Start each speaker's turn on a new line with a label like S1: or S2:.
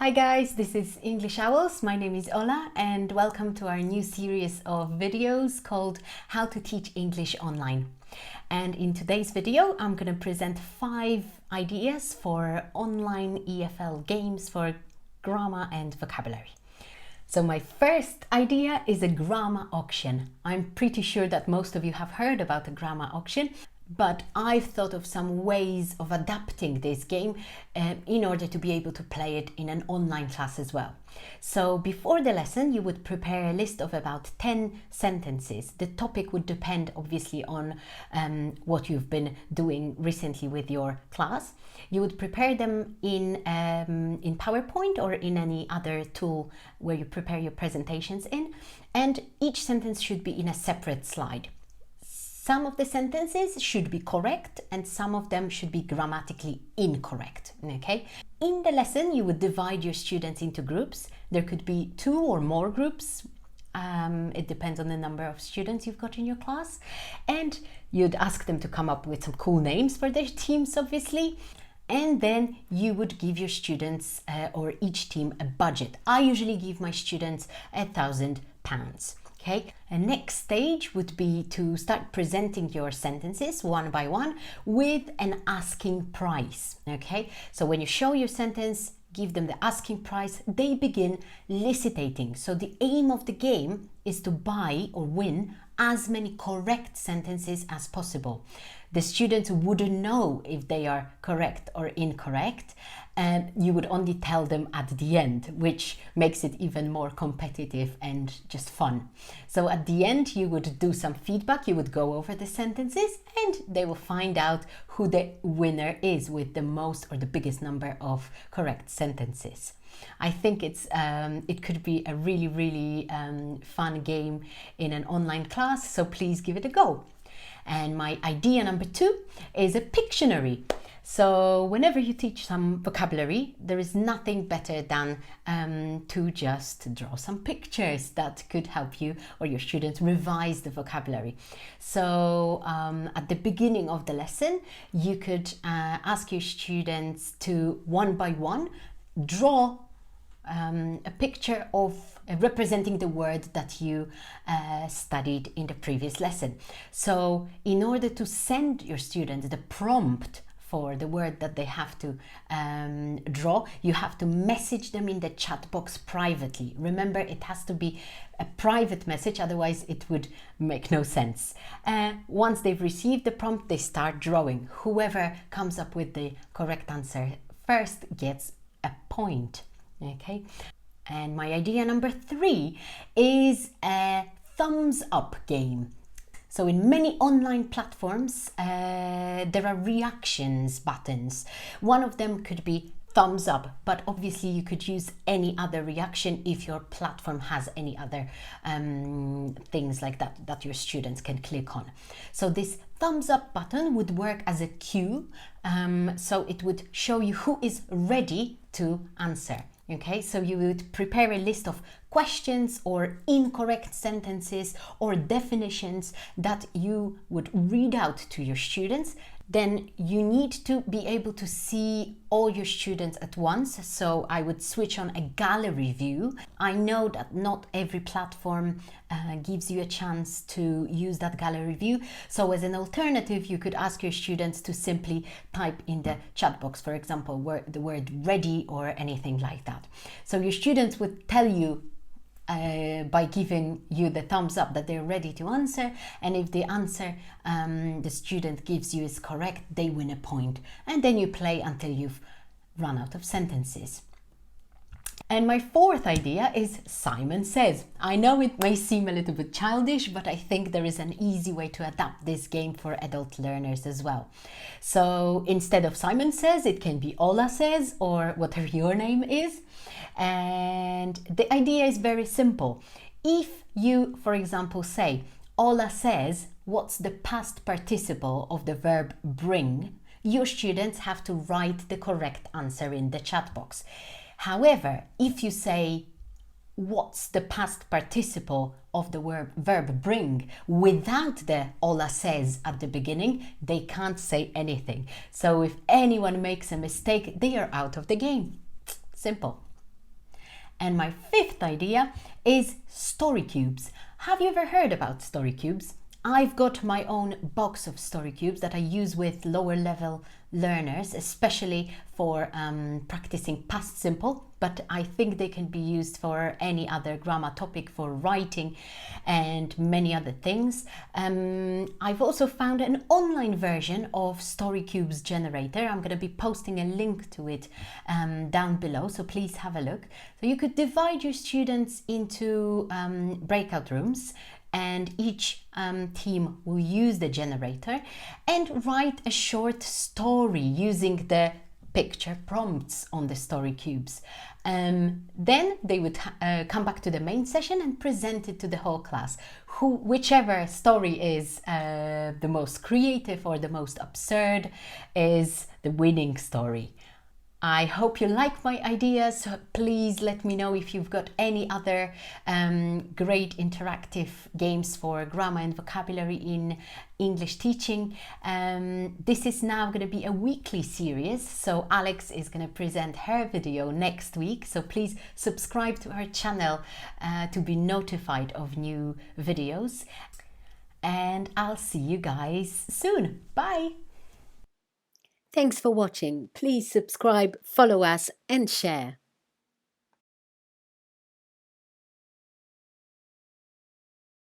S1: Hi guys, this is English Owls. My name is Ola and welcome to our new series of videos called How to Teach English Online. And in today's video, I'm going to present 5 ideas for online EFL games for grammar and vocabulary. So my first idea is a grammar auction. I'm pretty sure that most of you have heard about a grammar auction, but I've thought of some ways of adapting this game in order to be able to play it in an online class as well. So before the lesson, you would prepare a list of about 10 sentences. The topic would depend obviously on what you've been doing recently with your class. You would prepare them in PowerPoint or in any other tool where you prepare your presentations in, and each sentence should be in a separate slide. Some of the sentences should be correct and some of them should be grammatically incorrect, okay? In the lesson, you would divide your students into groups. There could be 2 or more groups. It depends on the number of students you've got in your class. And you'd ask them to come up with some cool names for their teams, obviously. And then you would give your students or each team a budget. I usually give my students £1,000. Okay, and next stage would be to start presenting your sentences one by one with an asking price. Okay, so when you show your sentence, give them the asking price, they begin licitating. So the aim of the game is to buy or win as many correct sentences as possible. The students wouldn't know if they are correct or incorrect, and you would only tell them at the end, which makes it even more competitive and just fun. So at the end, you would do some feedback, you would go over the sentences, and they will find out who the winner is with the most or the biggest number of correct sentences. I think it could be a really fun game in an online class, so please give it a go. And my idea number 2 is a Pictionary. So whenever you teach some vocabulary, there is nothing better than to just draw some pictures that could help you or your students revise the vocabulary. So at the beginning of the lesson, you could ask your students to one by one draw a picture of representing the word that you studied in the previous lesson. So in order to send your students the prompt for the word that they have to draw, you have to message them in the chat box privately. Remember, it has to be a private message, otherwise it would make no sense. Once they've received the prompt, they start drawing. Whoever comes up with the correct answer first gets a point. Okay, and my idea number 3 is a thumbs up game. So in many online platforms, there are reactions buttons. One of them could be thumbs up, but obviously you could use any other reaction if your platform has any other things like that your students can click on. So this thumbs up button would work as a cue, so it would show you who is ready to answer. Okay, so you would prepare a list of questions or incorrect sentences or definitions that you would read out to your students. Then you need to be able to see all your students at once. So I would switch on a gallery view. I know that not every platform gives you a chance to use that gallery view. So as an alternative, you could ask your students to simply type in the chat box, for example, the word ready or anything like that. So your students would tell you by giving you the thumbs up that they're ready to answer, and if the answer the student gives you is correct, they win a point, and then you play until you've run out of sentences. And my 4th idea is Simon Says. I know it may seem a little bit childish, but I think there is an easy way to adapt this game for adult learners as well. So instead of Simon Says, it can be Ola Says or whatever your name is. And the idea is very simple. If you, for example, say, Ola says, what's the past participle of the verb bring? Your students have to write the correct answer in the chat box. However, if you say, what's the past participle of the verb bring without the Ola says at the beginning, they can't say anything. So if anyone makes a mistake, they are out of the game. Simple. And my fifth idea is story cubes. Have you ever heard about story cubes? I've got my own box of story cubes that I use with lower level learners, especially for practicing past simple, but I think they can be used for any other grammar topic, for writing and many other things. I've also found an online version of story cubes generator. I'm going to be posting a link to it down below, so please have a look. So you could divide your students into breakout rooms, and each team will use the generator and write a short story using the picture prompts on the story cubes. Then they would come back to the main session and present it to the whole class. Whichever story is the most creative or the most absurd is the winning story. I hope you like my ideas. Please let me know if you've got any other great interactive games for grammar and vocabulary in English teaching. This is now going to be a weekly series, so Alex is going to present her video next week. So please subscribe to her channel to be notified of new videos. And I'll see you guys soon. Bye! Thanks for watching. Please subscribe, follow us and share.